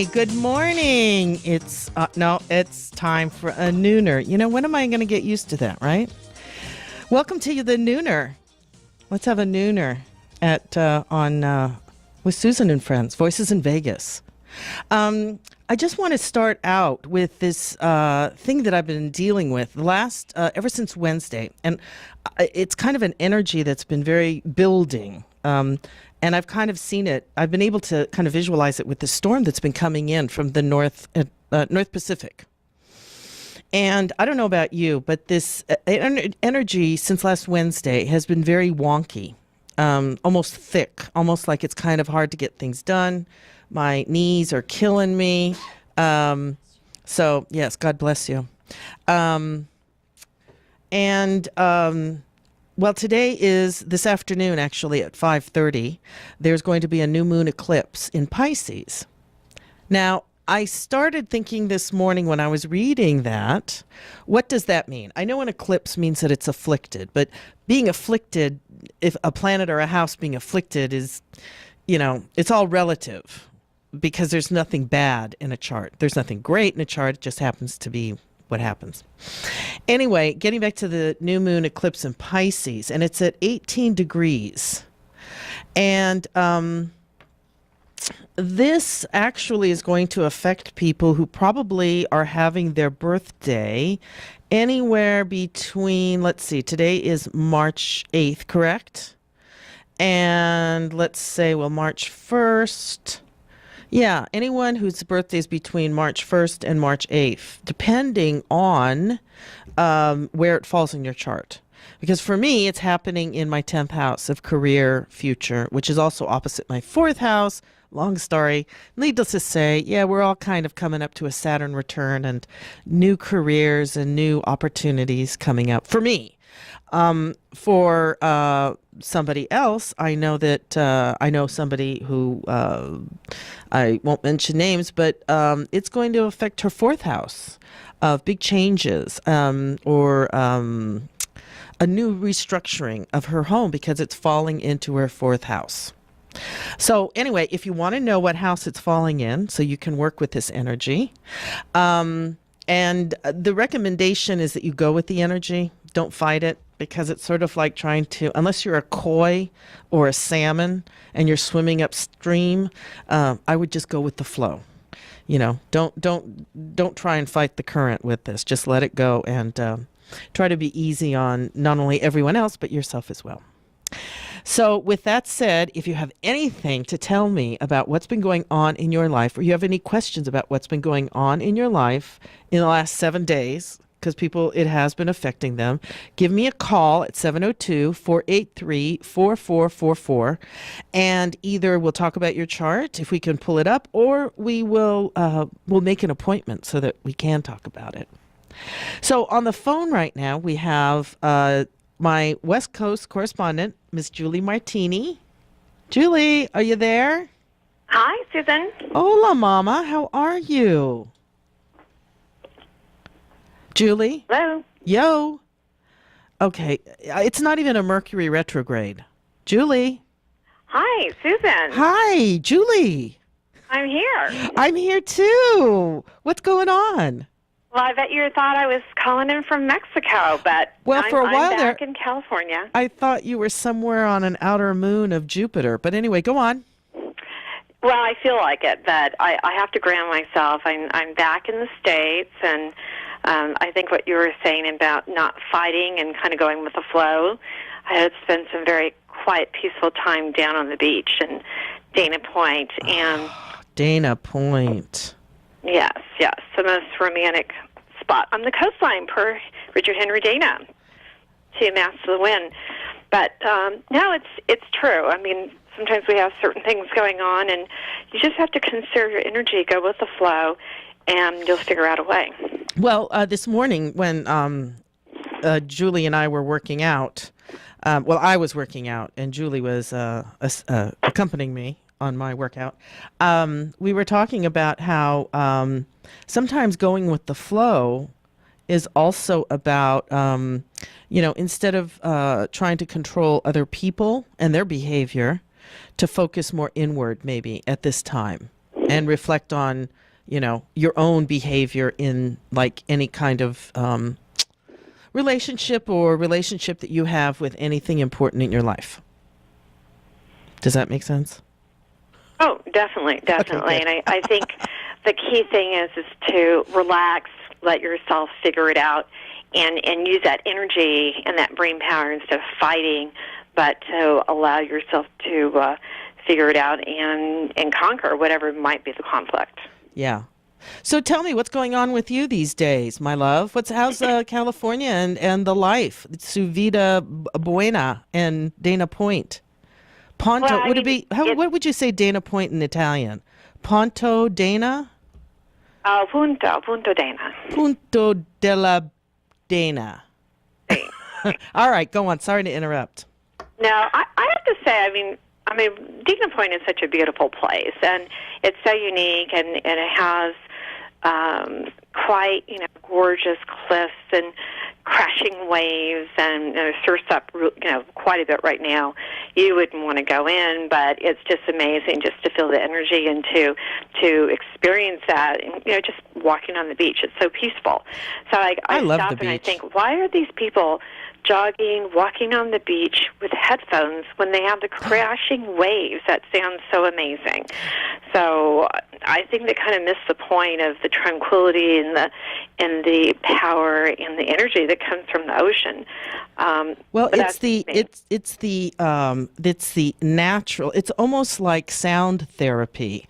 Good morning. It's time for a nooner. When am I going to get used to that, right? Welcome to the nooner. Let's have a nooner with Susan and Friends, Voices in Vegas. I just want to start out with this thing that I've been dealing with ever since Wednesday, and it's kind of an energy that's been very building. And I've kind of seen it. I've been able to kind of visualize it with the storm that's been coming in from the North Pacific. And I don't know about you, but this energy since last Wednesday has been very wonky, almost thick, almost like it's kind of hard to get things done. My knees are killing me. So, yes, God bless you. Well, today is this afternoon, actually, at 5:30. There's going to be a new moon eclipse in Pisces. Now, I started thinking this morning when I was reading that, what does that mean? I know an eclipse means that it's afflicted, but being afflicted, if a planet or a house being afflicted is, it's all relative because there's nothing bad in a chart. There's nothing great in a chart. It just happens to be what happens. Anyway, getting back to the new moon eclipse in Pisces, and it's at 18 degrees. And this actually is going to affect people who probably are having their birthday anywhere between, let's see, today is March 8th, correct? And let's say, March 1st. Yeah, anyone whose birthday is between March 1st and March 8th, depending on where it falls in your chart. Because for me, it's happening in my 10th house of career future, which is also opposite my 4th house. Long story. Needless to say, yeah, we're all kind of coming up to a Saturn return and new careers and new opportunities coming up for me. For somebody else, I know that I know somebody who I won't mention names, but it's going to affect her 4th house of big changes or a new restructuring of her home because it's falling into her 4th house. So anyway, if you want to know what house it's falling in, so you can work with this energy, and the recommendation is that you go with the energy, don't fight it. Because it's sort of like trying to, unless you're a koi or a salmon and you're swimming upstream, I would just go with the flow. Don't try and fight the current with this. Just let it go and try to be easy on not only everyone else but yourself as well. So with that said, if you have anything to tell me about what's been going on in your life, or you have any questions about what's been going on in your life in the last 7 days, because it has been affecting them, give me a call at 702-483-4444, and either we'll talk about your chart if we can pull it up, or we'll make an appointment so that we can talk about it. So on the phone right now we have my West Coast correspondent, Miss Julie Martini. Julie, are you there? Hi, Susan. Hola, Mama. How are you? Julie? Hello. Yo. Okay. It's not even a Mercury retrograde. Julie? Hi, Susan. Hi, Julie. I'm here. I'm here too. What's going on? Well, I bet you thought I was calling in from Mexico, but for a while I'm back in California. I thought you were somewhere on an outer moon of Jupiter. But anyway, go on. Well, I feel like it, but I have to ground myself. I'm back in the States, and I think what you were saying about not fighting and kind of going with the flow, I had spent some very quiet, peaceful time down on the beach in Dana Point. And Dana Point. Yes, the most romantic spot on the coastline per Richard Henry Dana, to Mass of the Wind. But no, it's true. I mean, sometimes we have certain things going on, and you just have to conserve your energy, go with the flow, and you'll figure out a way. Well, this morning when Julie and I were working out, I was working out, and Julie was accompanying me on my workout. We were talking about how sometimes going with the flow is also about, instead of trying to control other people and their behavior, to focus more inward maybe at this time. and reflect on, your own behavior in like any kind of relationship that you have with anything important in your life. Does that make sense? Oh, definitely. Okay, And I think the key thing is to relax, let yourself figure it out, and use that energy and that brain power instead of fighting, but to allow yourself to figure it out and conquer whatever might be the conflict. Yeah. So tell me, what's going on with you these days, my love? How's California and the life? Su Vida Buena and Dana Point. Ponto, Well, I would it mean, be, what would you say Dana Point in Italian? Ponto Dana? Punto Dana. Punto della Dana. All right, go on. Sorry to interrupt. Now, I have to say, I mean, Dana Point is such a beautiful place, and it's so unique, and it has quite, gorgeous cliffs and crashing waves, and it surfs up, quite a bit right now. You wouldn't want to go in, but it's just amazing just to feel the energy and to experience that. And, just walking on the beach, it's so peaceful. So I love stop the and I beach. think, why are these people jogging, walking on the beach with headphones when they have the crashing waves? That sounds so amazing. So I think they kind of miss the point of the tranquility and the power and the energy that comes from the ocean. Well, it's the natural. It's almost like sound therapy,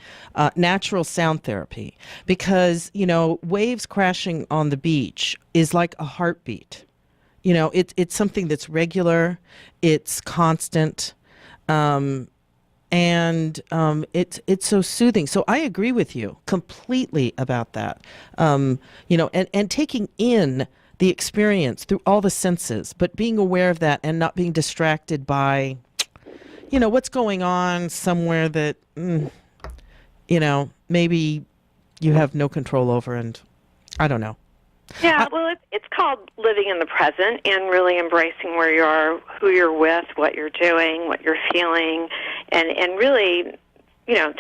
natural sound therapy, because waves crashing on the beach is like a heartbeat. It's something that's regular, it's constant, and it's so soothing. So I agree with you completely about that. And taking in the experience through all the senses, but being aware of that and not being distracted by, what's going on somewhere that, maybe you have no control over, and I don't know. Yeah, well, it's called living in the present and really embracing where you are, who you're with, what you're doing, what you're feeling, and really,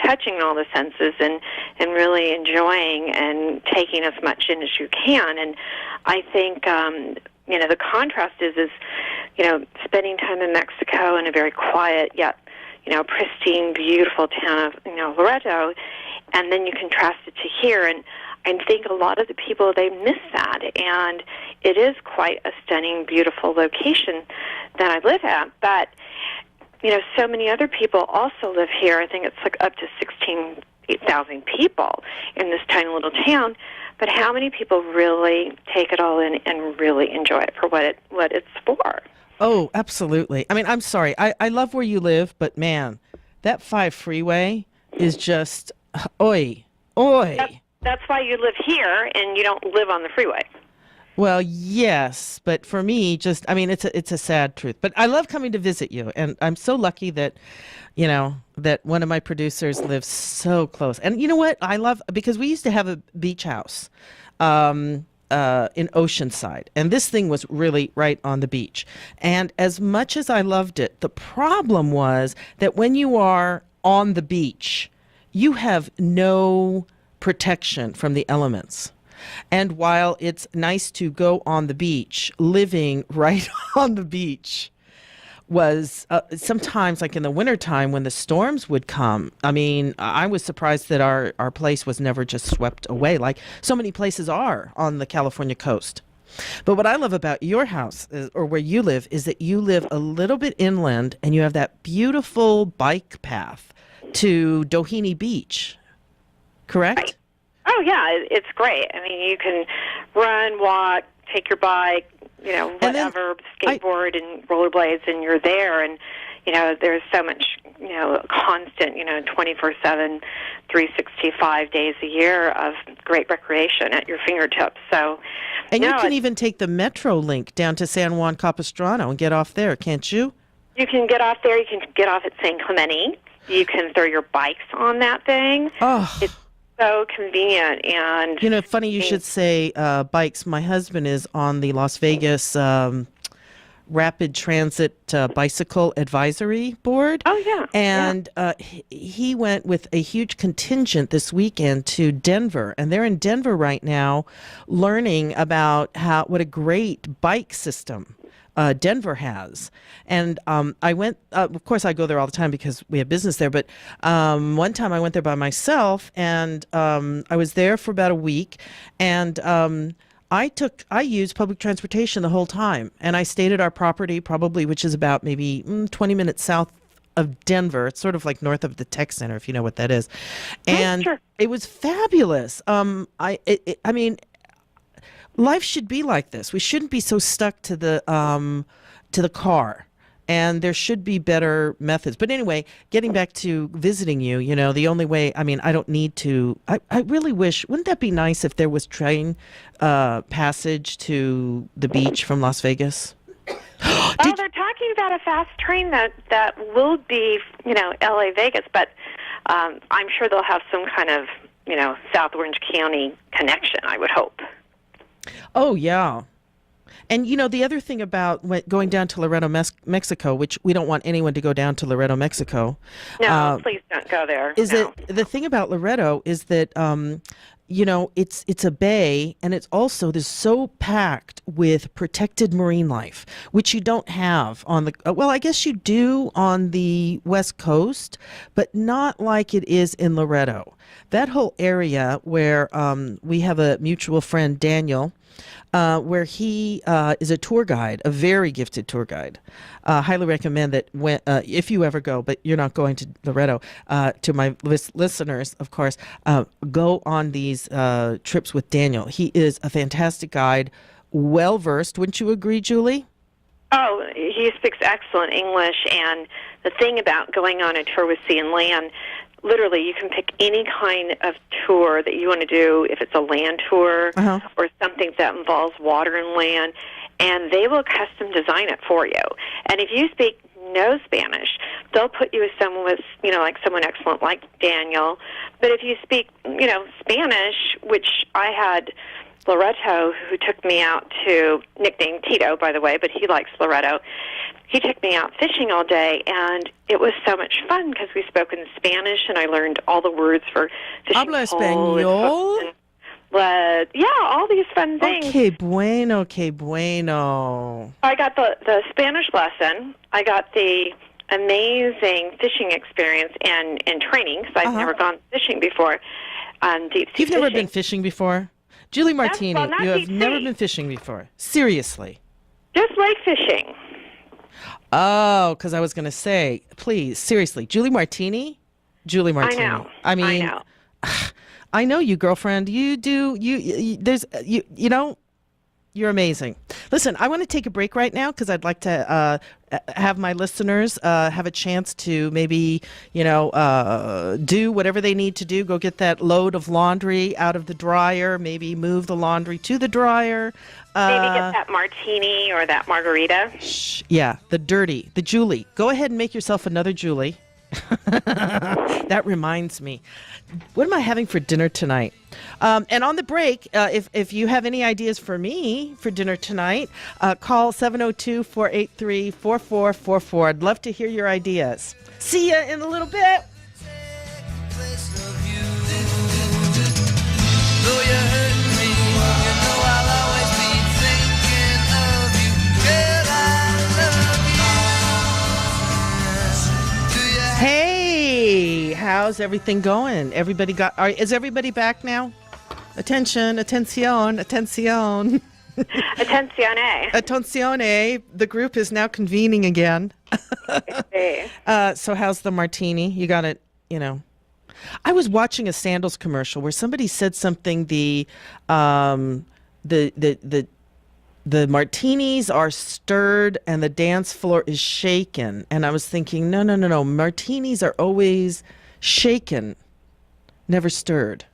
touching all the senses and really enjoying and taking as much in as you can. And I think, the contrast is spending time in Mexico in a very quiet yet, pristine, beautiful town of, Loreto, and then you contrast it to here, and I think a lot of the people, they miss that, and it is quite a stunning, beautiful location that I live at. But, so many other people also live here. I think it's like up to 16,000 people in this tiny little town. But how many people really take it all in and really enjoy it for what it's for? Oh, absolutely. I mean, I'm sorry. I love where you live, but man, that 5 freeway is just, oi. That's why you live here and you don't live on the freeway. Well, yes, but for me, it's a sad truth. But I love coming to visit you, and I'm so lucky that, that one of my producers lives so close. And you know what? I love, because we used to have a beach house in Oceanside, and this thing was really right on the beach. And as much as I loved it, the problem was that when you are on the beach, you have no protection from the elements. And while it's nice to go on the beach, living right on the beach was sometimes, like in the wintertime when the storms would come. I mean, I was surprised that our place was never just swept away like so many places are on the California coast. But what I love about your house or where you live is that you live a little bit inland and you have that beautiful bike path to Doheny Beach. Correct? Right. Oh, yeah, it's great. I mean, you can run, walk, take your bike, whatever, skateboard and rollerblades, and you're there. And, there's so much, constant, 24/7, 365 days a year of great recreation at your fingertips. So, and you can even take the Metro link down to San Juan Capistrano and get off there, can't you? You can get off there. You can get off at San Clemente. You can throw your bikes on that thing. Oh. It's so convenient. And funny you should say bikes. My husband is on the Las Vegas Rapid Transit Bicycle Advisory Board. Oh, yeah. And he went with a huge contingent this weekend to Denver. And they're in Denver right now learning about what a great bike system Denver has. And I went, of course, I go there all the time because we have business there. But one time I went there by myself, and I was there for about a week. And I used public transportation the whole time. And I stayed at our property, probably, which is about maybe 20 minutes south of Denver. It's sort of like north of the Tech Center, if you know what that is. And sure. It was fabulous. I mean, life should be like this. We shouldn't be so stuck to the car, and there should be better methods. But anyway, getting back to visiting you, the only way, I mean, I don't need to, I really wish, wouldn't that be nice if there was train passage to the beach from Las Vegas? They're talking about a fast train that will be, LA Vegas, but I'm sure they'll have some kind of, South Orange County connection, I would hope. Oh, yeah. And, the other thing about going down to Laredo, Mexico, which we don't want anyone to go down to Laredo, Mexico. No, please don't go there. The thing about Laredo is that, it's a bay, and it's also so packed with protected marine life, which you don't have on the, well, I guess you do on the West Coast, but not like it is in Laredo. That whole area where we have a mutual friend, Daniel, where he is a tour guide, a very gifted tour guide. Highly recommend that if you ever go, but you're not going to Loretto, to my listeners, of course, go on these trips with Daniel. He is a fantastic guide, well-versed. Wouldn't you agree, Julie? Oh, he speaks excellent English, and the thing about going on a tour with Sea and Land, literally, you can pick any kind of tour that you want to do, if it's a land tour or something that involves water and land, and they will custom design it for you. And if you speak no Spanish, they'll put you with someone like someone excellent like Daniel. But if you speak, Spanish, which I had Loretto, who took me out to, nicknamed Tito, by the way, but he likes Loretto. He took me out fishing all day, and it was so much fun because we spoke in Spanish, and I learned all the words for fishing. Habla español? Yeah, all these fun things. Que bueno, que bueno. I got the Spanish lesson. I got the amazing fishing experience and training, because I've never gone fishing before. Deep sea You've never been fishing before? Julie Martini, you have never been fishing before. Seriously. Just lake fishing. Oh, because I was going to say, please, seriously, Julie Martini? Julie Martini. I know. I mean, I know. I know you, girlfriend. You do. You're amazing. Listen, I want to take a break right now because I'd like to have my listeners have a chance to maybe, do whatever they need to do. Go get that load of laundry out of the dryer. Maybe move the laundry to the dryer. Maybe get that martini or that margarita. Yeah, the Julie. Go ahead and make yourself another Julie. That reminds me. What am I having for dinner tonight? And on the break, if you have any ideas for me for dinner tonight, call 702-483-4444. I'd love to hear your ideas. See ya in a little bit. Hey, how's everything going? Is everybody back now? Attention, atención, atención. Attenzione. Attenzione. The group is now convening again. Hey. So how's the martini? You got it, I was watching a sandals commercial where somebody said something, the martinis are stirred and the dance floor is shaken. And I was thinking, no. Martinis are always shaken, never stirred.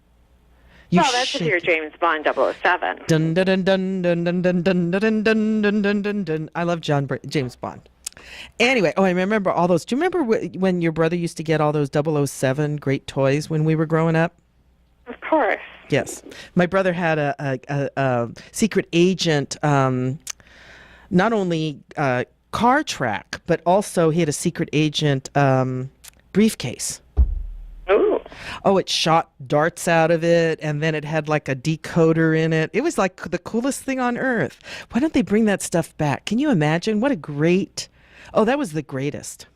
That's if you're James Bond 007. Dun dun dun dun dun dun dun dun dun dun dun dun dun dun. I love James Bond. Anyway, I remember all those. Do you remember when your brother used to get all those 007 great toys when we were growing up? Of course. Yes. My brother had a secret agent not only car track, but also he had a secret agent briefcase. Ooh. Oh, it shot darts out of it, and then it had like a decoder in it. It was like the coolest thing on earth. Why don't they bring that stuff back? Can you imagine? What a great... Oh, that was the greatest.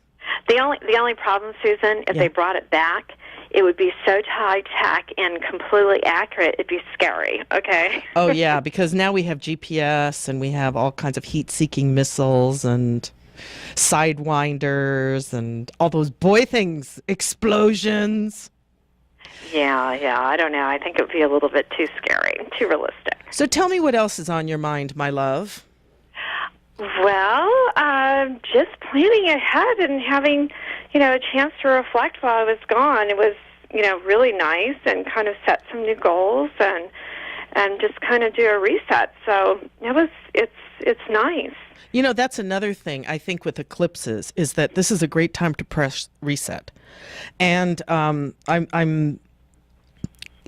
The only problem, Susan, if they brought it back, it would be so high tech and completely accurate. It'd be scary. Okay. Oh yeah, because now we have GPS and we have all kinds of heat-seeking missiles and sidewinders and all those boy things, explosions. Yeah. I don't know. I think it would be a little bit too scary, too realistic. So tell me what else is on your mind, my love. Well, just planning ahead and having, a chance to reflect while I was gone. It was, really nice and kind of set some new goals and just kind of do a reset. So it's nice. That's another thing I think with eclipses is that this is a great time to press reset. And I'm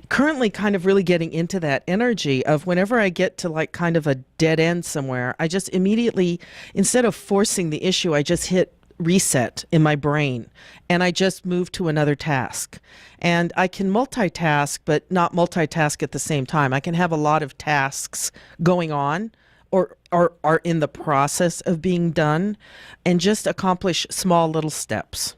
currently kind of really getting into that energy of whenever I get to like kind of a dead end somewhere, I just immediately, instead of forcing the issue, I just hit reset in my brain and I just move to another task. And I can multitask, but not multitask at the same time. I can have a lot of tasks going on or are in the process of being done and just accomplish small little steps.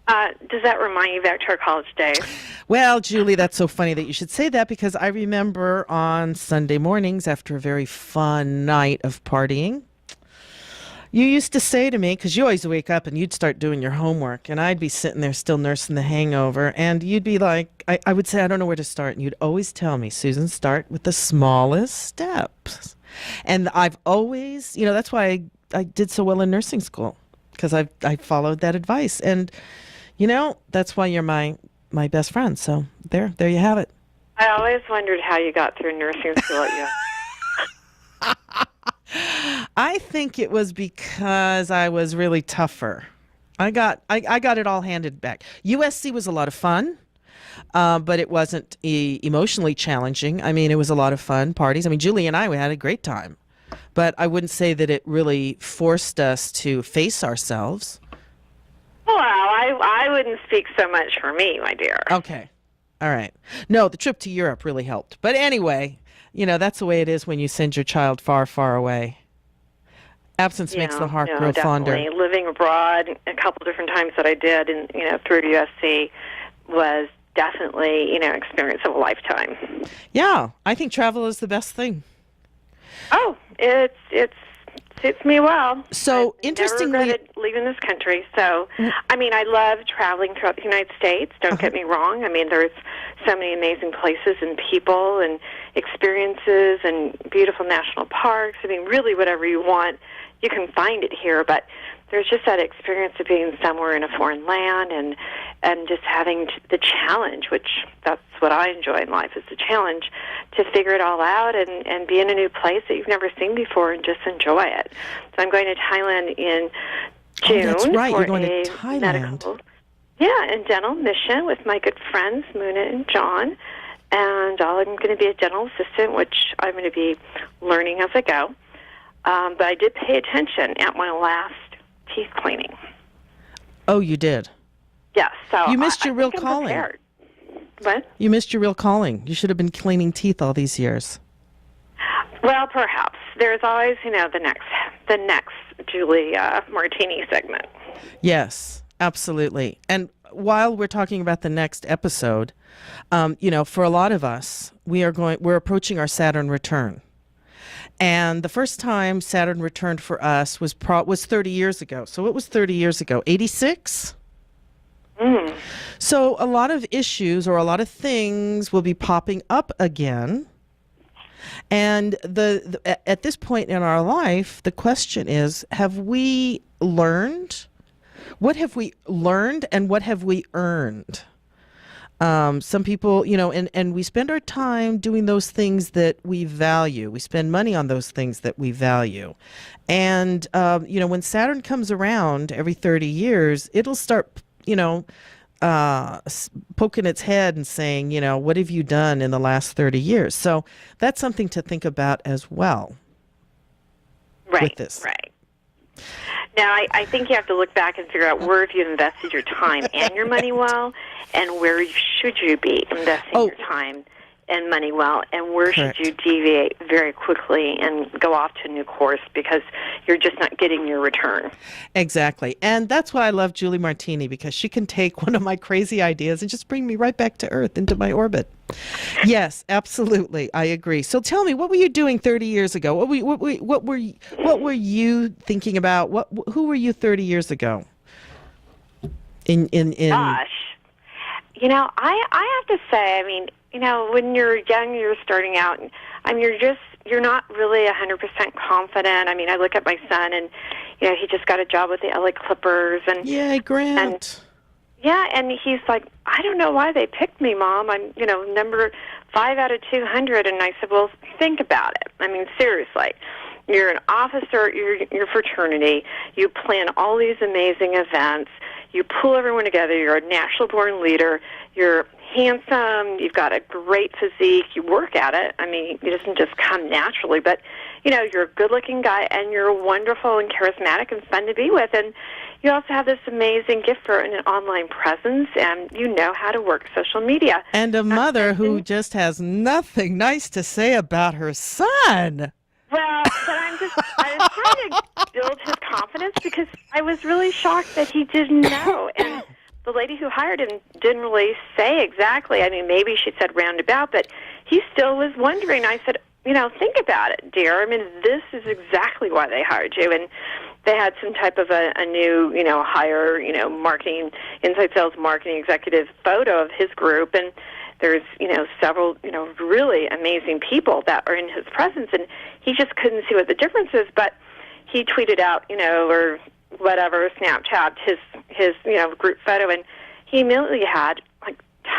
Does that remind you back to our college days? Well, Julie, that's so funny that you should say that because I remember on Sunday mornings after a very fun night of partying, you used to say to me, because you always wake up and you'd start doing your homework, and I'd be sitting there still nursing the hangover, and you'd be like, I would say, I don't know where to start. And you'd always tell me, Susan, start with the smallest steps. And I've always, that's why I did so well in nursing school, because I followed that advice. And that's why you're my best friend. So there you have it. I always wondered how you got through nursing school at you. I think it was because I was really tougher. I got it all handed back. USC was a lot of fun, but it wasn't emotionally challenging. I mean, it was a lot of fun parties. I mean, Julie and we had a great time, but I wouldn't say that it really forced us to face ourselves. Well, I wouldn't speak so much for me, my dear. Okay. All right. No, the trip to Europe really helped. But anyway, that's the way it is when you send your child far, far away. Absence makes the heart grow fonder. Living abroad a couple different times that I did and through USC was definitely, experience of a lifetime. Yeah, I think travel is the best thing. Oh, it suits me well. So, I interestingly, never regretted leaving this country. So, I mean, I love traveling throughout the United States. Don't get me wrong. I mean, there's so many amazing places and people and experiences and beautiful national parks. I mean, really, whatever you want, you can find it here. But there's just that experience of being somewhere in a foreign land and just having the challenge, which that's what I enjoy in life, is the challenge to figure it all out and be in a new place that you've never seen before and just enjoy it. So I'm going to Thailand in June. Oh, that's right. For You're going to a Thailand. Medical, and dental mission with my good friends, Muna and John. And I'm going to be a dental assistant, which I'm going to be learning as I go. But I did pay attention at my last teeth cleaning. Oh, you did? Yes. So you missed your real think I'm calling. prepared. What? You missed your real calling. You should have been cleaning teeth all these years. Well, perhaps. There's always, the next Julie Martini segment. Yes, absolutely. And while we're talking about the next episode, for a lot of us, we're approaching our Saturn return. And the first time Saturn returned for us was 30 years ago. So what was 30 years ago? 86? Mm. So a lot of issues or a lot of things will be popping up again. And at this point in our life, the question is, have we learned? What have we learned and what have we earned? Some people, and we spend our time doing those things that we value. We spend money on those things that we value. And, when Saturn comes around every 30 years, it'll start, poking its head and saying, what have you done in the last 30 years? So that's something to think about as well. with this. Right. Now, I think you have to look back and figure out where have you invested your time and your money well, and where should you be investing your time and money well, and where Correct. should you deviate very quickly and go off to a new course because you're just not getting your return. Exactly. And that's why I love Julie Martini, because she can take one of my crazy ideas and just bring me right back to Earth, into my orbit. Yes, absolutely. I agree. So tell me, what were you doing 30 years ago? What were you thinking about? Who were you 30 years ago? Gosh. I have to say, when you're young, you're starting out, and you're not really 100% confident. I look at my son, and he just got a job with the LA Clippers, and yay, Grant. And he's like, I don't know why they picked me, Mom. I'm number 5 out of 200, and I said, well, think about it. Seriously. You're an officer at your fraternity. You plan all these amazing events. You pull everyone together. You're a natural-born leader. You're handsome. You've got a great physique. You work at it. It doesn't just come naturally. But, you're a good-looking guy, and you're wonderful and charismatic and fun to be with. And you also have this amazing gift for an online presence, and you know how to work social media. And a mother who just has nothing nice to say about her son. Well, but I was trying to build his confidence, because I was really shocked that he didn't know. And the lady who hired him didn't really say exactly. Maybe she said roundabout, but he still was wondering. I said, think about it, dear. This is exactly why they hired you. And they had some type of a new, hire, marketing, inside sales marketing executive photo of his group. And there's, several, really amazing people that are in his presence. And he just couldn't see what the difference is. But he tweeted out, or whatever, Snapchat, his group photo. And he immediately had,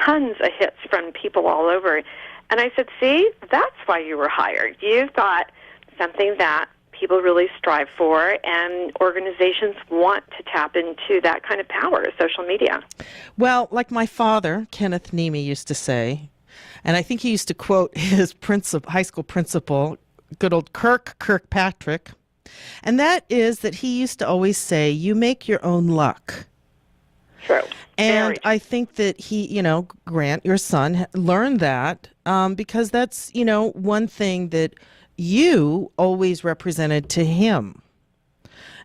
tons of hits from people all over. And I said, see, that's why you were hired. You've got something that people really strive for, and organizations want to tap into that kind of power, social media. Well, like my father, Kenneth Nemi, used to say, and I think he used to quote his high school principal, good old Kirkpatrick, and that is that he used to always say, you make your own luck. True. And I think that he, Grant, your son, learned that because that's, one thing that you always represented to him.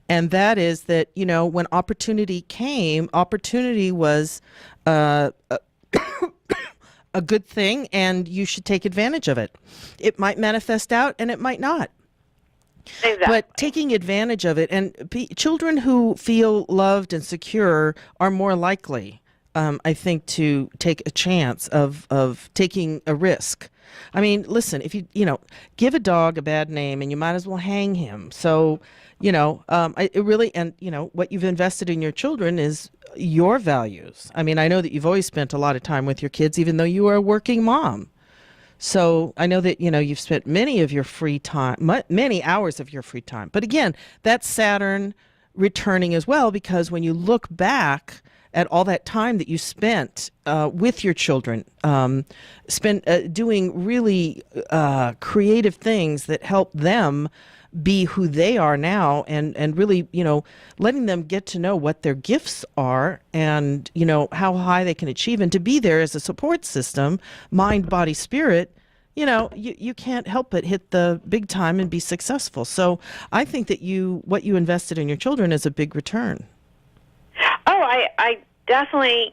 And that is that, when opportunity came, opportunity was a good thing, and you should take advantage of it. It might manifest out and it might not. Exactly. But taking advantage of it, and children who feel loved and secure are more likely, I think, to take a chance of taking a risk. Listen, if you give a dog a bad name, and you might as well hang him. So, it really, and what you've invested in your children is your values. I know that you've always spent a lot of time with your kids, even though you are a working mom. So I know that, you've spent many of your free time, many hours of your free time. But again, that's Saturn returning as well, because when you look back at all that time that you spent with your children, doing really creative things that help them be who they are now, and really, letting them get to know what their gifts are, and, how high they can achieve, and to be there as a support system, mind, body, spirit. You can't help but hit the big time and be successful. So I think that what you invested in your children is a big return. Oh, I definitely,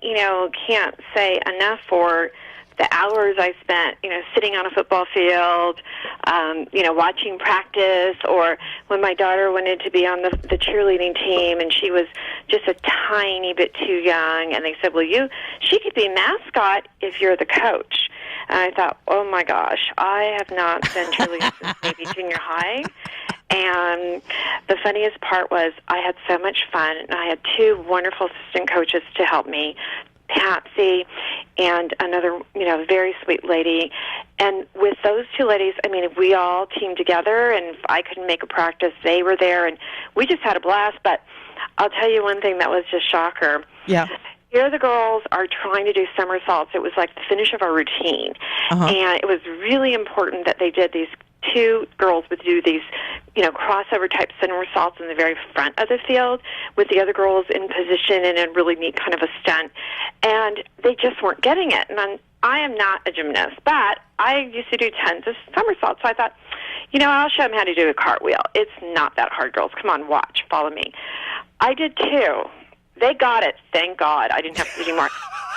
can't say enough for the hours I spent, sitting on a football field, watching practice, or when my daughter wanted to be on the cheerleading team, and she was just a tiny bit too young, and they said, well, she could be mascot if you're the coach. And I thought, oh my gosh, I have not been cheerleading since maybe junior high. And the funniest part was I had so much fun, and I had 2 wonderful assistant coaches to help me, Patsy and another, very sweet lady. And with those 2 ladies, we all teamed together, and if I couldn't make a practice, they were there, and we just had a blast. But I'll tell you one thing that was just shocker. Yeah. Here the girls are trying to do somersaults. It was like the finish of our routine. Uh-huh. And it was really important that they did these two girls would do these, crossover type somersaults in the very front of the field with the other girls in position in a really neat kind of a stunt. And they just weren't getting it. And I am not a gymnast, but I used to do tons of somersaults. So I thought, I'll show them how to do a cartwheel. It's not that hard, girls. Come on, watch, follow me. I did two. They got it, thank God. I didn't have to do more.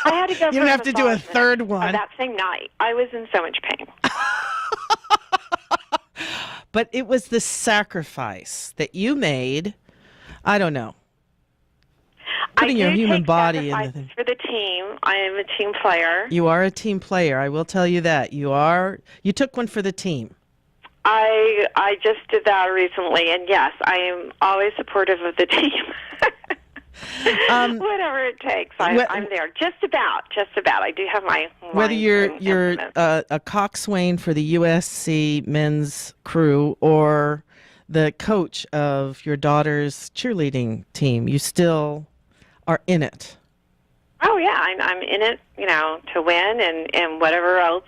I had to go. You didn't have to do a third one. That same night, I was in so much pain. But it was the sacrifice that you made. I don't know. Putting your human body in the thing. For the team. I am a team player. You are a team player. I will tell you that. You took one for the team. I just did that recently, and yes, I am always supportive of the team. Whatever it takes, I'm there. Just about. I do have my whether you're a coxswain for the USC men's crew or the coach of your daughter's cheerleading team, you still are in it. Oh yeah, I'm in it, to win and whatever else.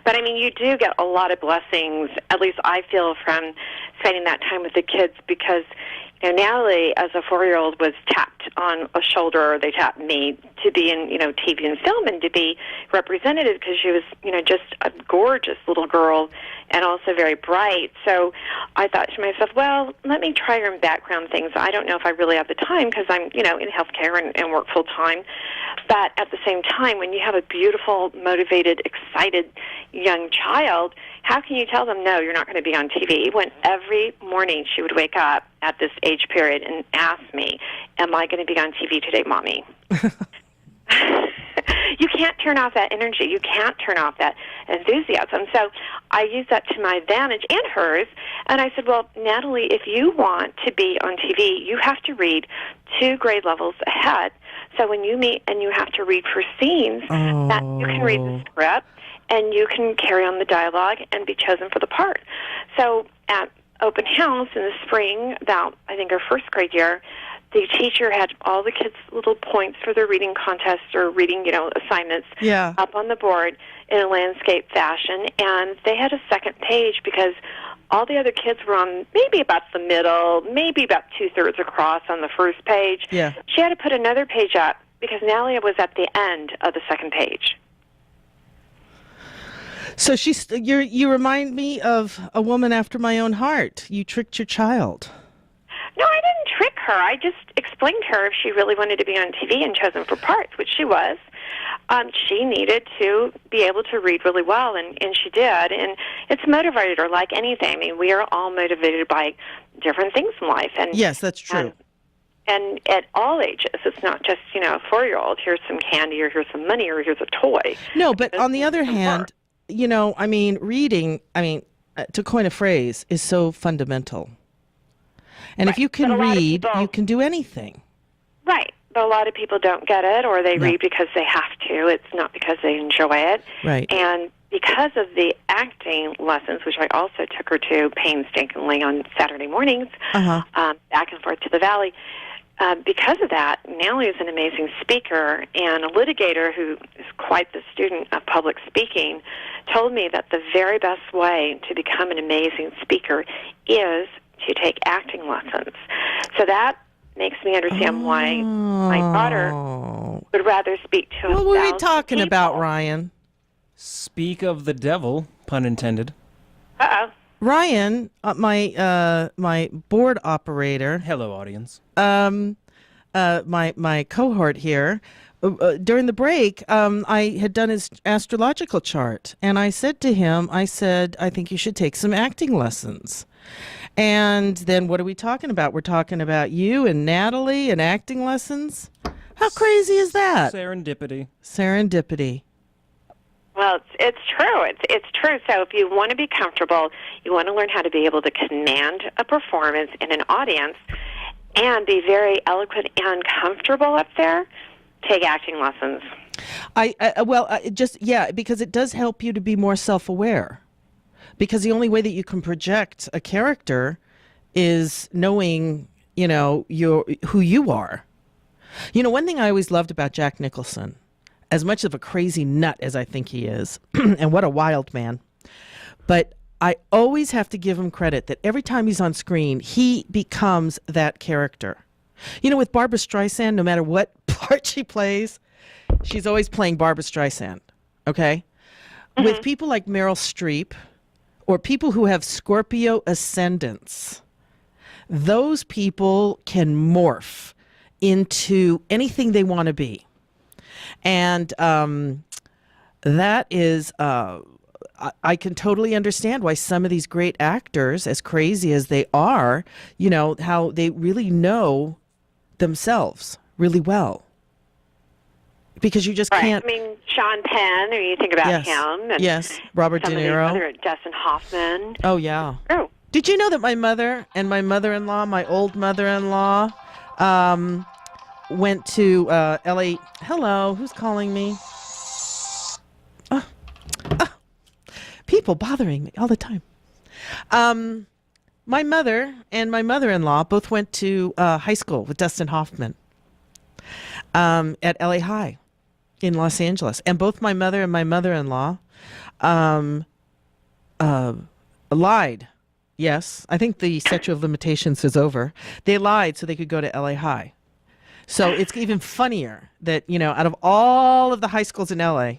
But I mean, you do get a lot of blessings. At least I feel from spending that time with the kids because. Natalie, as a 4-year-old, was tapped on a shoulder. They tapped me to be in, TV and film and to be representative because she was, just a gorgeous little girl and also very bright. So I thought to myself, well, let me try her in background things. I don't know if I really have the time because I'm, in healthcare and work full time. But at the same time, when you have a beautiful, motivated, excited young child, how can you tell them, no, you're not going to be on TV? When every morning she would wake up at this age period and ask me, am I going to be on TV today, Mommy? You can't turn off that energy. You can't turn off that enthusiasm. So I used that to my advantage and hers. And I said, well, Natalie, if you want to be on TV, you have to read 2 grade levels ahead. So when you meet and you have to read for scenes, that you can read the script and you can carry on the dialogue and be chosen for the part. So at open house in the spring, about, I think, our first grade year, the teacher had all the kids' little points for their reading contests or reading, assignments up on the board in a landscape fashion. And they had a second page because all the other kids were on maybe about the middle, maybe about 2/3 across on the first page. Yeah. She had to put another page up because Nalia was at the end of the second page. So you remind me of a woman after my own heart. You tricked your child. No, I didn't trick her. I just explained to her if she really wanted to be on TV and chosen for parts, which she was, she needed to be able to read really well, and she did. And it's motivated her like anything. I mean, we are all motivated by different things in life. And yes, that's true. And at all ages, it's not just, a 4-year-old, here's some candy or here's some money or here's a toy. No, but on the other hand, reading, to coin a phrase, is so fundamental. And if you can read, you can do anything. Right. But a lot of people don't get it, or they read because they have to. It's not because they enjoy it. Right. And because of the acting lessons, which I also took her to painstakingly on Saturday mornings, back and forth to the Valley, because of that, Natalie is an amazing speaker, and a litigator who is quite the student of public speaking told me that the very best way to become an amazing speaker is to take acting lessons. So that makes me understand why my daughter would rather speak to What were we talking about, Ryan? Speak of the devil, pun intended. Uh-oh. Ryan, my board operator. Hello, audience. My cohort here. During the break, I had done his astrological chart, and I said to him, I think you should take some acting lessons. And then what are we talking about? We're talking about you and Natalie and acting lessons? How crazy is that? Serendipity. Well, it's true. It's true. So if you want to be comfortable, you want to learn how to be able to command a performance in an audience and be very eloquent and comfortable up there, take acting lessons. Because it does help you to be more self-aware. Because the only way that you can project a character is knowing, who you are. One thing I always loved about Jack Nicholson, as much of a crazy nut as I think he is, and what a wild man, but I always have to give him credit that every time he's on screen, he becomes that character. You know, with Barbara Streisand, no matter what part she plays, she's always playing Barbara Streisand, okay? With people like Meryl Streep or people who have Scorpio ascendants, those people can morph into anything they want to be. And that is, I can totally understand why some of these great actors, as crazy as they are, you know, how they really know themselves really well. Because you just can't. I mean, Sean Penn, or you think about Yes. him. And Yes, Robert De some of these Niro. other, Dustin Hoffman. Oh, yeah. Oh, Did you know that my mother and my mother-in-law, my old mother-in-law, went to LA? Hello, who's calling me? People bothering me all the time. My mother and my mother-in-law both went to high school with Dustin Hoffman at LA High in Los Angeles. And both my mother and my mother-in-law lied. Yes, I think the statute of limitations is over. They lied so they could go to LA High. So it's even funnier that, you know, out of all of the high schools in LA,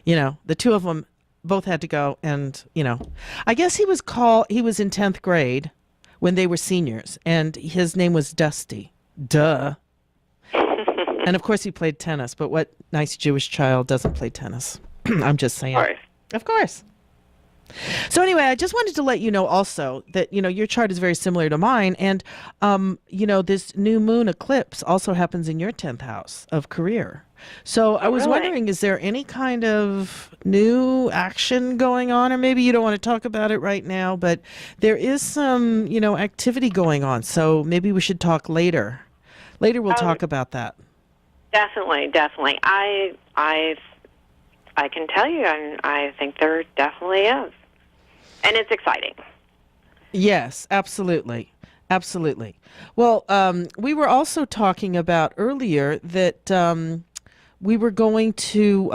you know, the two of them both had to go. And, you know, I guess he was in 10th grade when they were seniors, and his name was Dusty. Duh. And of course he played tennis, but what nice Jewish child doesn't play tennis? I'm just saying. of course. Of course. So anyway, I just wanted to let you know also that, you know, your chart is very similar to mine. And, you know, this new moon eclipse also happens in your 10th house of career. So I was really? wondering, is there any kind of new action going on? Or maybe you don't want to talk about it right now, but there is some, you know, activity going on. So maybe we should talk later. Later we'll talk about that. Definitely. I can tell you, I think there definitely is. And it's exciting. Yes, absolutely. Absolutely. Well, we were also talking about earlier that we were going to,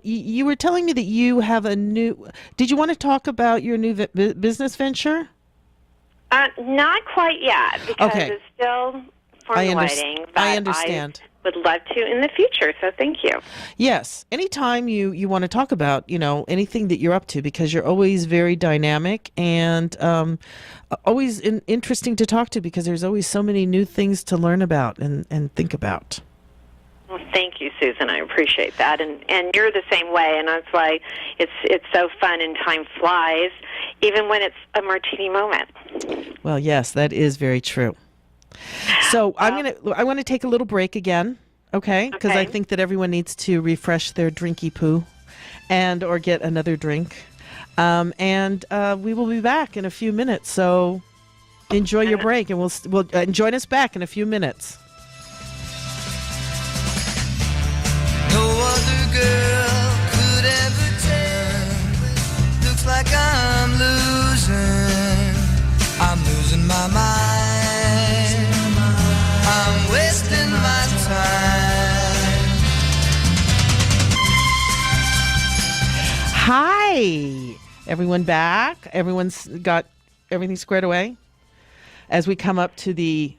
you were telling me that you have a new, did you want to talk about your new business venture? Not quite yet, because Okay. it's still formulating. But I understand. I would love to in the future, so thank you. Yes. Anytime you want to talk about, you know, anything that you're up to, because you're always very dynamic and always interesting to talk to, because there's always so many new things to learn about and think about. Well, thank you, Susan. I appreciate that, and you're the same way, and that's why it's so fun and time flies, even when it's a martini moment. Well, yes, that is very true. So I want to take a little break again, okay? Because I Okay. think that everyone needs to refresh their drinky poo, or get another drink, and we will be back in a few minutes. So enjoy your break, and we'll join us back in a few minutes. No other girl could ever tell. Looks like I'm losing my mind. I'm wasting my time. Hi, everyone back. Everyone's got everything squared away as we come up to the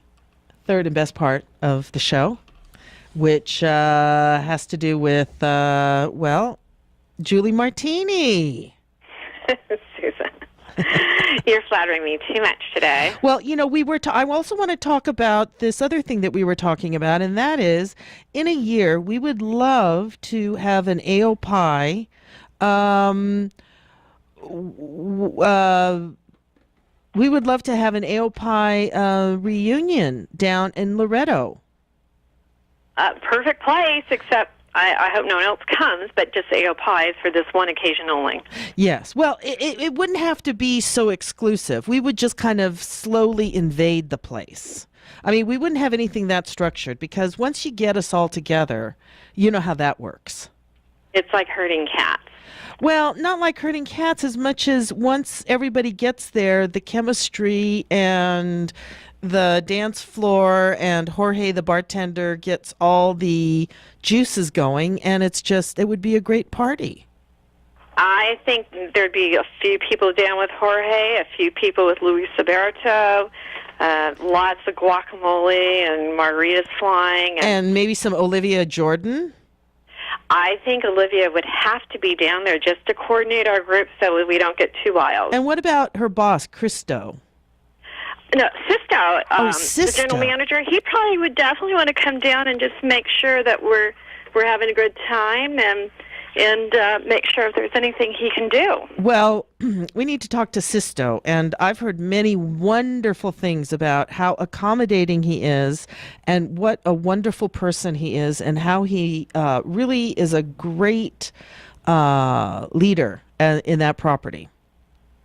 third and best part of the show, which has to do with, Julie Martini. Susan, you're flattering me too much today. Well, you know, I also want to talk about this other thing that we were talking about, and that is, in a year, we would love to have an AOPI, we would love to have an AOPI reunion down in Loretto. Perfect place, except I hope no one else comes, but just AOPIs for this one occasion only. Yes. Well, it wouldn't have to be so exclusive. We would just kind of slowly invade the place. I mean, we wouldn't have anything that structured, because once you get us all together, you know how that works. It's like herding cats. Well, not like herding cats as much as once everybody gets there, the chemistry and the dance floor and Jorge, the bartender, gets all the juices going, and it would be a great party. I think there'd be a few people down with Jorge, a few people with Luis Alberto, lots of guacamole and margaritas flying. And maybe some Olivia Jordan? I think Olivia would have to be down there just to coordinate our group so we don't get too wild. And what about her boss, Christo? No, Sisto, the Sisto. general manager, he probably would definitely want to come down and just make sure that we're having a good time and make sure if there's anything he can do. Well, we need to talk to Sisto, and I've heard many wonderful things about how accommodating he is and what a wonderful person he is and how he really is a great leader in that property.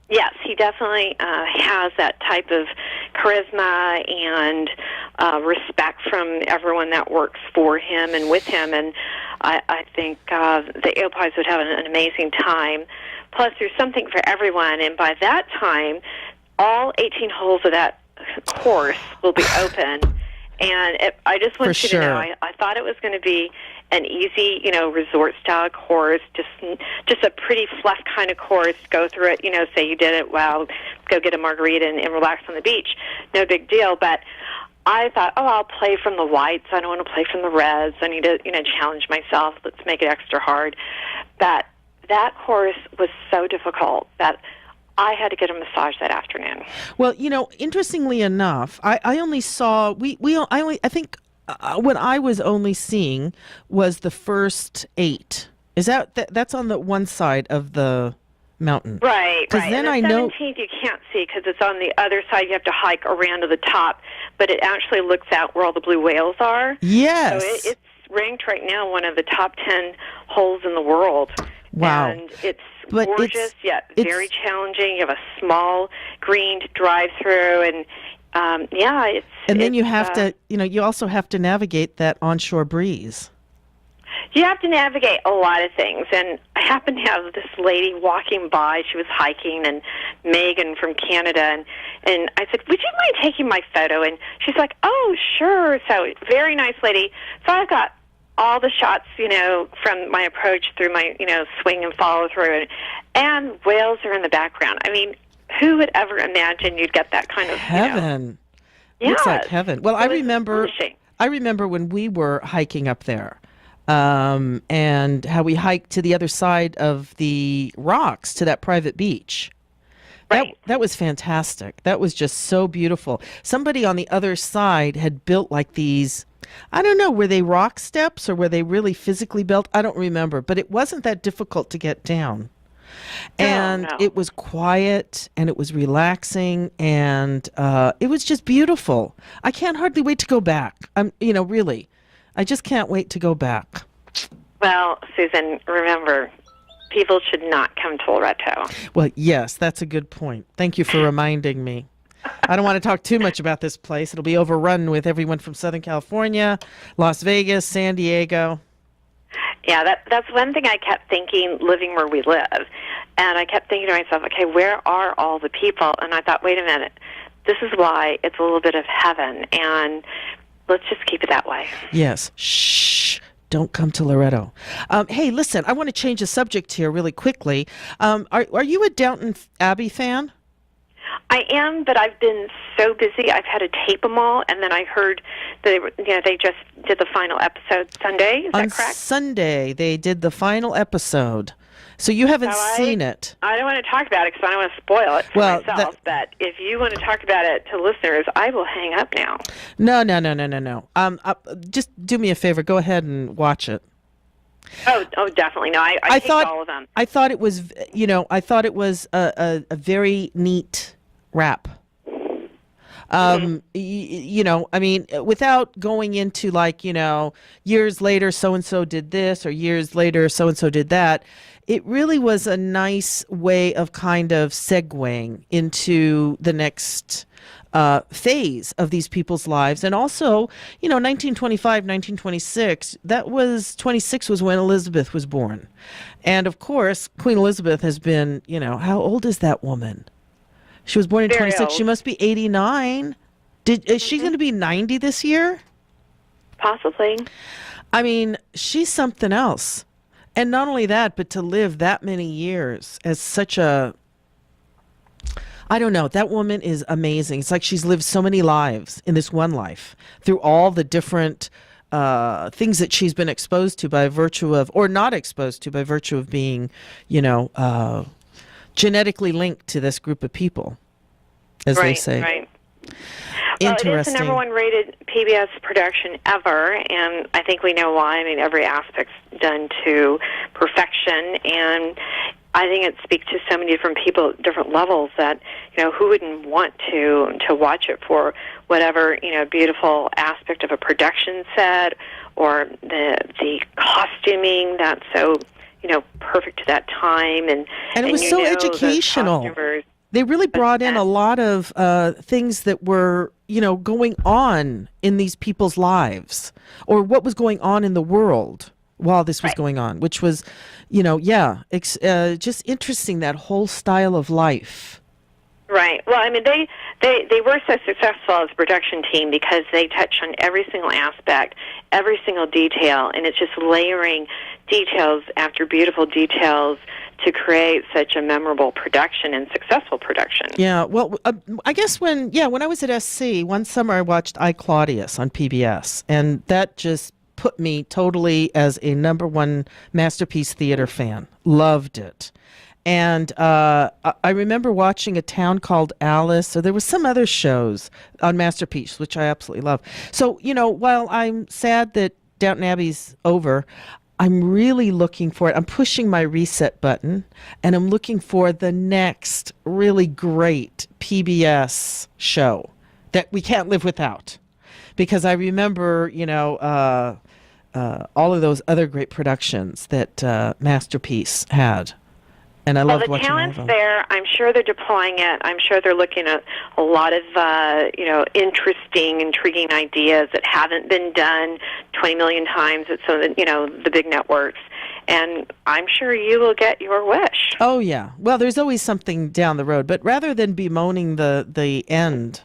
Yes, he definitely has that type of charisma and respect from everyone that works for him and with him, and I think the Eopis would have an amazing time. Plus, there's something for everyone, and by that time, all 18 holes of that course will be open. And I just want you to know, I thought it was going to be an easy, resort-style course, just a pretty fluff kind of course. Go through it, say you did it, well, go get a margarita and relax on the beach. No big deal. But I thought, I'll play from the whites. I don't want to play from the reds. I need to, challenge myself. Let's make it extra hard. But that course was so difficult that I had to get a massage that afternoon. Well, interestingly enough, I only saw I think what I was only seeing was the first 8. Is that's on the one side of the mountain? Right. Because then and the I know 17th you can't see because it's on the other side. You have to hike around to the top, but it actually looks out where all the blue whales are. Yes. So it's ranked right now one of the top 10 holes in the world. Wow. And it's gorgeous, yet very challenging. You have a small green drive-through, and it's... And then you have to, you also have to navigate that onshore breeze. You have to navigate a lot of things, and I happened to have this lady walking by. She was hiking, and Megan from Canada, and I said, would you mind taking my photo? And she's like, oh, sure. So very nice lady. So I've got all the shots, from my approach through my, swing and follow through, and whales are in the background. I mean, who would ever imagine you'd get that kind of heaven? Looks like heaven. Well, I remember when we were hiking up there, and how we hiked to the other side of the rocks to that private beach. Right. That was fantastic. That was just so beautiful. Somebody on the other side had built like these, I don't know, were they rock steps or were they really physically built? I don't remember, but it wasn't that difficult to get down. And it was quiet and it was relaxing and it was just beautiful. I can't hardly wait to go back. Really, I just can't wait to go back. Well, Susan, remember, people should not come to Loreto. Well, yes, that's a good point. Thank you for reminding me. I don't want to talk too much about this place. It'll be overrun with everyone from Southern California, Las Vegas, San Diego. Yeah, that's one thing I kept thinking living where we live. And I kept thinking to myself, okay, where are all the people? And I thought, wait a minute, this is why it's a little bit of heaven. And let's just keep it that way. Yes. Shh. Don't come to Loreto. Hey, listen, I want to change the subject here really quickly. Are you a Downton Abbey fan? I am, but I've been so busy. I've had to tape them all, and then I heard they just did the final episode Sunday. Is that correct? On Sunday, they did the final episode. So you haven't seen it. I don't want to talk about it because I don't want to spoil it for myself. But if you want to talk about it to listeners, I will hang up now. No. Just do me a favor. Go ahead and watch it. Oh, definitely. No, I thought all of them. I thought it was, a very neat wrap. Without going into years later so-and-so did this or years later so-and-so did that, it really was a nice way of kind of segueing into the next phase of these people's lives. And also, 1925, 1926, 26 was when Elizabeth was born. And of course, Queen Elizabeth has been, how old is that woman? She was born in 26. Old. She must be 89. Is she going to be 90 this year? Possibly. I mean, she's something else. And not only that, but to live that many years as such a, I don't know, that woman is amazing. It's like she's lived so many lives in this one life through all the different things that she's been exposed to by virtue of, or not exposed to by virtue of being, genetically linked to this group of people, as they say. Right. Well, it is the number one rated PBS production ever, and I think we know why. I mean, every aspect's done to perfection, and I think it speaks to so many different people at different levels that, who wouldn't want to watch it for whatever, beautiful aspect of a production set or the costuming that's so, perfect to that time. And it was so educational. They really brought in a lot of things that were, going on in these people's lives, or what was going on in the world while this was going on, which was, just interesting, that whole style of life. Right. Well, I mean, they were so successful as a production team because they touched on every single aspect, every single detail, and it's just layering details after beautiful details to create such a memorable production and successful production. Yeah, well, I guess when I was at SC, one summer I watched I, Claudius on PBS, and that just put me totally as a number one Masterpiece Theater fan. Loved it. And I remember watching A Town Called Alice, or there was some other shows on Masterpiece, which I absolutely love. So, while I'm sad that Downton Abbey's over, I'm really looking for it. I'm pushing my reset button, and I'm looking for the next really great PBS show that we can't live without. Because I remember, all of those other great productions that Masterpiece had. And I loved watching all of them. Well, the talent's there. I'm sure they're deploying it. I'm sure they're looking at a lot of, interesting, intriguing ideas that haven't been done 20 million times at some of the big networks. And I'm sure you will get your wish. Oh, yeah. Well, there's always something down the road. But rather than bemoaning the end,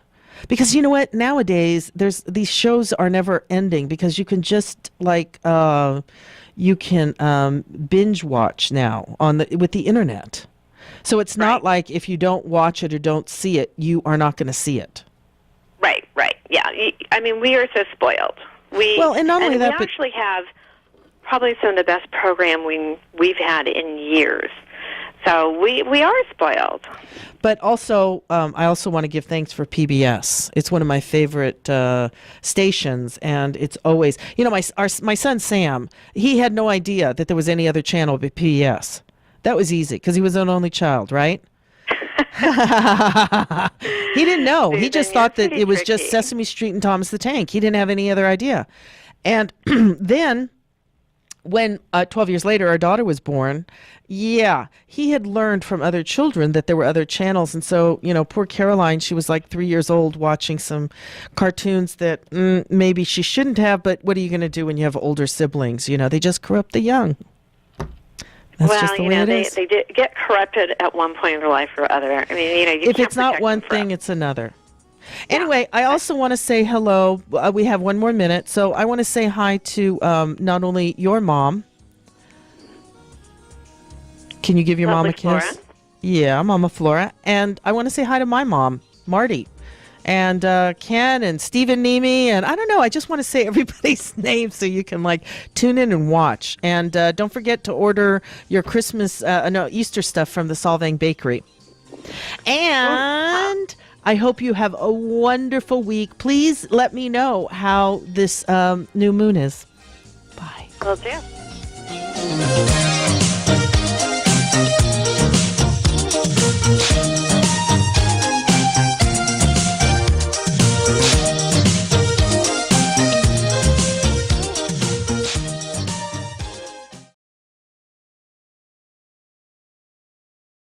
because you know what? Nowadays, these shows are never ending because you can just, you can binge watch now with the internet. So it's not like if you don't watch it or don't see it, you are not going to see it. Right. Yeah. I mean, we are so spoiled. And not only that, we actually have probably some of the best programming we've had in years. So we are spoiled. But also, I also want to give thanks for PBS. It's one of my favorite stations, and it's always, my son Sam, he had no idea that there was any other channel but PBS. That was easy because he was an only child, right? He didn't know. He just thought that it was just Sesame Street and Thomas the Tank. He didn't have any other idea. And then when 12 years later our daughter was born, he had learned from other children that there were other channels. And so, poor Caroline, she was like 3 years old watching some cartoons that maybe she shouldn't have, but what are you going to do when you have older siblings? They just corrupt the young. That's just the way it is. They did get corrupted at one point in their life or other. I mean, you if can't it's not one thing, it's another. Anyway, I also want to say hello. We have one more minute. So I want to say hi to not only your mom. Can you give your mom a kiss? Flora. Yeah, Mama Flora. And I want to say hi to my mom, Marty. And Ken and Stephen Nemi. And I don't know, I just want to say everybody's name so you can tune in and watch. And don't forget to order your Easter stuff from the Solvang Bakery. And I hope you have a wonderful week. Please let me know how this new moon is. Bye. Will do.